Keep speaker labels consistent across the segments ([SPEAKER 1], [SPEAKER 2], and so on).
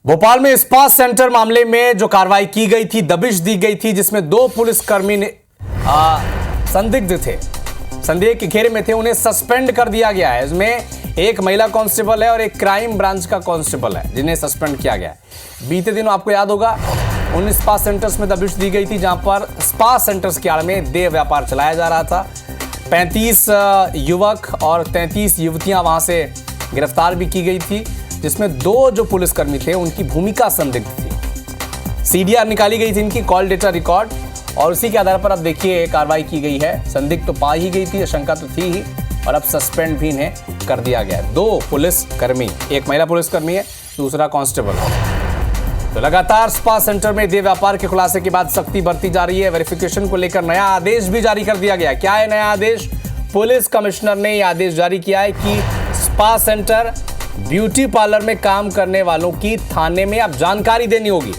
[SPEAKER 1] भोपाल में spa centre मामले में जो कार्रवाई की गई थी, दबिश दी गई थी, जिसमें दो पुलिसकर्मी ने संदिग्ध थे, संदेह के घेरे में थे, उन्हें सस्पेंड कर दिया गया है। इसमें एक महिला कांस्टेबल है और एक क्राइम ब्रांच का कांस्टेबल है, जिन्हें सस्पेंड किया गया है। बीते दिन आपको याद होगा, उन स्पा सेंटर्स में दबिश दी गई थी, जहां पर स्पा सेंटर्स की आड़ में देह व्यापार चलाया जा रहा था। 35 युवक और 33 युवतियां वहां से गिरफ्तार भी की गई थी, जिसमें दो जो पुलिसकर्मी थे उनकी भूमिका संदिग्ध थी। सीडीआर निकाली गई थी इनकी, कॉल डेटा रिकॉर्ड, और उसी के आधार पर अब देखिए कार्रवाई की गई है। संदिग्ध तो पा ही गई थी, आशंका तो थी ही, और अब सस्पेंड भी इन्हें कर दिया गया है। दो पुलिसकर्मी, एक महिला पुलिसकर्मी है, दूसरा कांस्टेबल है। तो लगातार स्पा सेंटर में देह व्यापार के खुलासे के बाद सख्ती बरती जा रही है। वेरिफिकेशन को लेकर नया आदेश भी जारी कर दिया गया। क्या है नया आदेश? पुलिस कमिश्नर ने यह आदेश जारी किया है कि स्पा सेंटर, ब्यूटी पार्लर में काम करने वालों की थाने में अब जानकारी देनी होगी।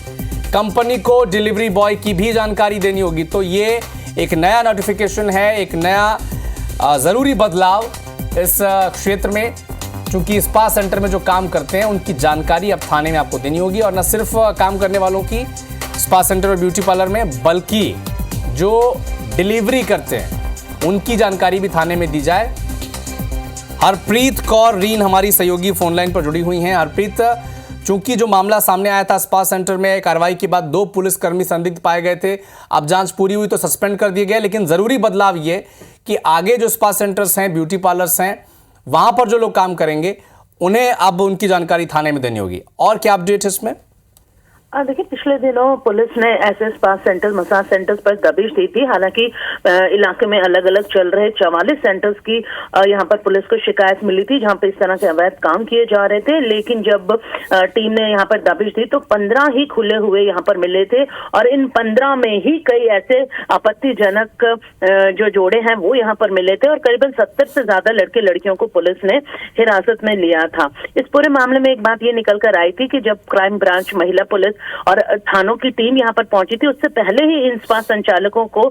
[SPEAKER 1] कंपनी को डिलीवरी बॉय की भी जानकारी देनी होगी। तो ये एक नया नोटिफिकेशन है, एक नया जरूरी बदलाव इस क्षेत्र में, क्योंकि स्पा सेंटर में जो काम करते हैं उनकी जानकारी अब थाने में आपको देनी होगी। और न सिर्फ काम करने वालों की स्पा सेंटर और ब्यूटी पार्लर में, बल्कि जो डिलीवरी करते हैं उनकी जानकारी भी थाने में दी जाए। हरप्रीत कौर रीन हमारी सहयोगी फोन लाइन पर जुड़ी हुई हैं। हरप्रीत, चूंकि जो मामला सामने आया था स्पा सेंटर में, कार्रवाई के बाद दो पुलिसकर्मी संदिग्ध पाए गए थे, अब जांच पूरी हुई तो सस्पेंड कर दिए गए, लेकिन जरूरी बदलाव ये कि आगे जो स्पा सेंटर्स हैं, ब्यूटी पार्लर्स हैं, वहां पर जो लोग काम करेंगे उन्हें अब उनकी जानकारी थाने में देनी होगी। और क्या अपडेट है इसमें?
[SPEAKER 2] देखिए, पिछले दिनों पुलिस ने ऐसे स्पा सेंटर, मसाज सेंटर्स पर दबिश दी थी। हालांकि इलाके में अलग अलग चल रहे 44 सेंटर्स की यहां पर पुलिस को शिकायत मिली थी, जहां पर इस तरह के अवैध काम किए जा रहे थे। लेकिन जब टीम ने यहां पर दबिश दी तो 15 ही खुले हुए यहां पर मिले थे, और इन 15 में ही कई ऐसे आपत्तिजनक जो जोड़े हैं वो यहां पर मिले थे, और करीबन 70 से ज्यादा लड़के लड़कियों को पुलिस ने हिरासत में लिया था। इस पूरे मामले में एक बात ये निकल कर आई थी कि जब क्राइम ब्रांच, महिला पुलिस और थानों की टीम यहां पर पहुंची थी, उससे पहले ही इन स्पा संचालकों को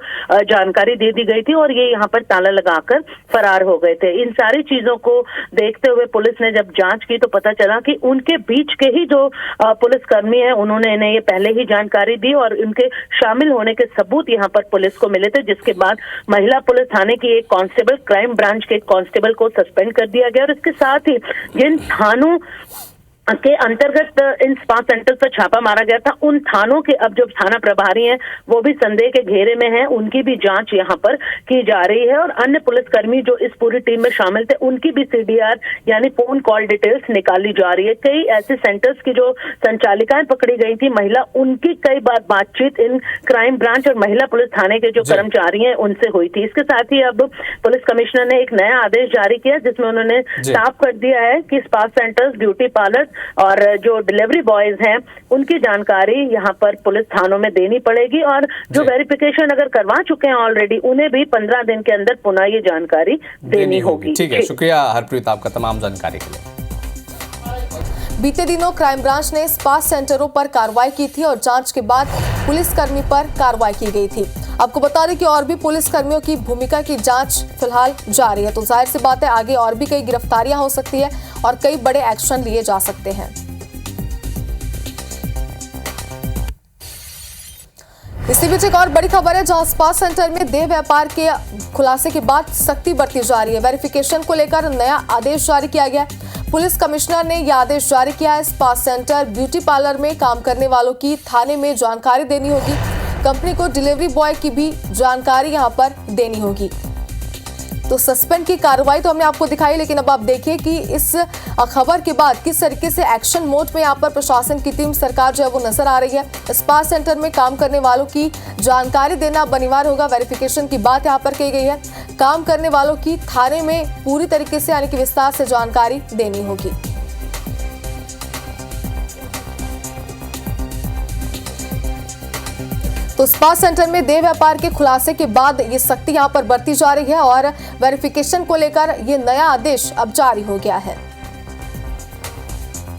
[SPEAKER 2] जानकारी दे दी गई थी और ये यहां पर ताला लगाकर फरार हो गए थे। इन सारी चीजों को देखते हुए पुलिस ने जब जांच की तो पता चला कि उनके बीच के ही जो पुलिसकर्मी हैं, उन्होंने इन्हें ये पहले ही जानकारी दी और उनके शामिल होने के सबूत यहां पर पुलिस को मिले थे, जिसके बाद महिला पुलिस थाने की एक कांस्टेबल, क्राइम ब्रांच के एक कांस्टेबल को सस्पेंड कर दिया गया। और इसके साथ ही जिन थानों के अंतर्गत इन स्पा सेंटर पर छापा मारा गया था, उन थानों के अब जो थाना प्रभारी हैं वो भी संदेह के घेरे में हैं, उनकी भी जांच यहां पर की जा रही है। और अन्य पुलिसकर्मी जो इस पूरी टीम में शामिल थे, उनकी भी सीडीआर यानी फोन कॉल डिटेल्स निकाली जा रही है। कई ऐसे सेंटर्स की जो संचालिकाएं पकड़ी गई थी महिला, उनकी कई बार बातचीत इन क्राइम ब्रांच और महिला पुलिस थाने के जो कर्मचारी हैं उनसे हुई थी। इसके साथ ही अब पुलिस कमिश्नर ने एक नया आदेश जारी किया, जिसमें उन्होंने साफ कर दिया है कि स्पा सेंटर्स, ब्यूटी पार्लर और जो डिलीवरी बॉयज हैं उनकी जानकारी यहां पर पुलिस थानों में देनी पड़ेगी, और जो वेरिफिकेशन अगर करवा चुके हैं ऑलरेडी, उन्हें भी 15 दिन के अंदर पुनः ये जानकारी देनी होगी।
[SPEAKER 1] ठीक है, शुक्रिया हरप्रीत आपका तमाम जानकारी के लिए।
[SPEAKER 3] बीते दिनों क्राइम ब्रांच ने स्पा सेंटरों पर कार्रवाई की थी और जांच के बाद पुलिसकर्मी पर कार्रवाई की गई थी। आपको बता दें कि और भी पुलिसकर्मियों की भूमिका की जांच फिलहाल जारी है। तो जाहिर सी बात है, आगे और भी कई गिरफ्तारियां हो सकती है और कई बड़े एक्शन लिए जा सकते हैं। इसी बीच एक और बड़ी खबर है, जहां स्पा सेंटर में देह व्यापार के खुलासे के बाद सख्ती बरती जा रही है। वेरिफिकेशन को लेकर नया आदेश जारी किया गया है। पुलिस कमिश्नर ने यह आदेश जारी किया है, स्पा सेंटर, ब्यूटी पार्लर में काम करने वालों की थाने में जानकारी देनी होगी। कंपनी को डिलीवरी बॉय की भी जानकारी यहां पर देनी होगी। तो सस्पेंड की कार्रवाई तो हमने आपको दिखाई, लेकिन अब आप देखिए कि इस खबर के बाद किस तरीके से एक्शन मोड में यहाँ पर प्रशासन की टीम, सरकार जो है वो नजर आ रही है। स्पा सेंटर में काम करने वालों की जानकारी देना अब अनिवार्य होगा। वेरिफिकेशन की बात यहाँ पर कही गई है। काम करने वालों की थाने में पूरी तरीके से यानी कि विस्तार से जानकारी देनी होगी। तो स्पा सेंटर में देह व्यापार के खुलासे के बाद ये सख्ती यहां पर बरती जा रही है और वेरिफिकेशन को लेकर ये नया आदेश अब जारी हो गया है।